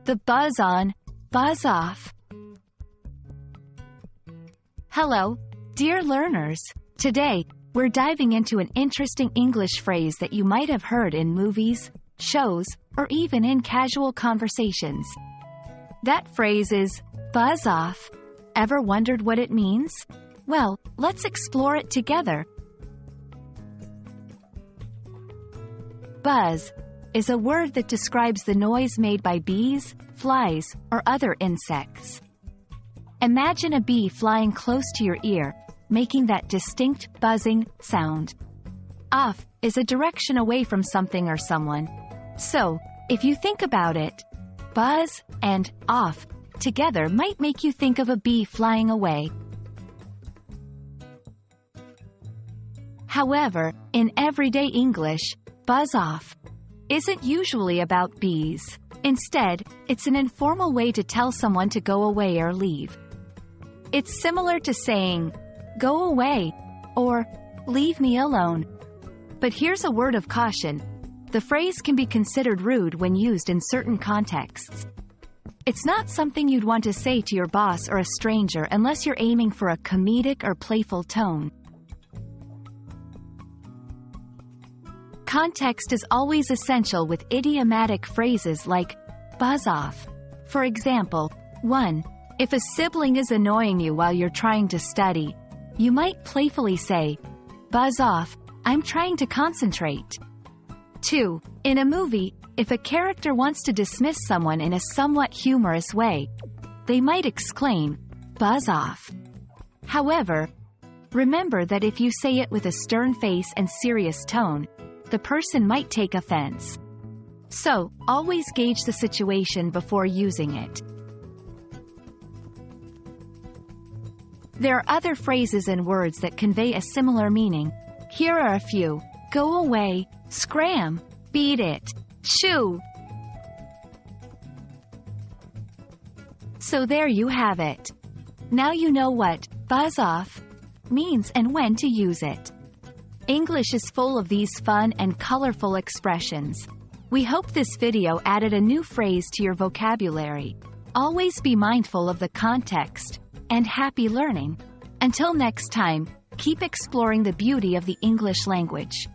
The buzz on, buzz off. Hello, dear learners. Today, we're diving into an interesting English phrase that you might have heard in movies, shows, or even in casual conversations. That phrase is, buzz off. Ever wondered what it means? Well, let's explore it together. Buzz is a word that describes the noise made by bees, flies, or other insects. Imagine a bee flying close to your ear, making that distinct buzzing sound. Off is a direction away from something or someone. So, if you think about it, buzz and off together might make you think of a bee flying away. However, in everyday English, buzz off isn't usually about bees. Instead, it's an informal way to tell someone to go away or leave. It's similar to saying, go away, or leave me alone. But here's a word of caution. The phrase can be considered rude when used in certain contexts. It's not something you'd want to say to your boss or a stranger unless you're aiming for a comedic or playful tone. Context is always essential with idiomatic phrases like buzz off. For example, 1. If a sibling is annoying you while you're trying to study, you might playfully say, buzz off, I'm trying to concentrate. 2. In a movie, if a character wants to dismiss someone in a somewhat humorous way, they might exclaim, buzz off. However, remember that if you say it with a stern face and serious tone, the person might take offense. So, always gauge the situation before using it. There are other phrases and words that convey a similar meaning. Here are a few. Go away, scram, beat it, shoo. So there you have it. Now you know what buzz off means and when to use it. English is full of these fun and colorful expressions. We hope this video added a new phrase to your vocabulary. Always be mindful of the context, and happy learning. Until next time, keep exploring the beauty of the English language.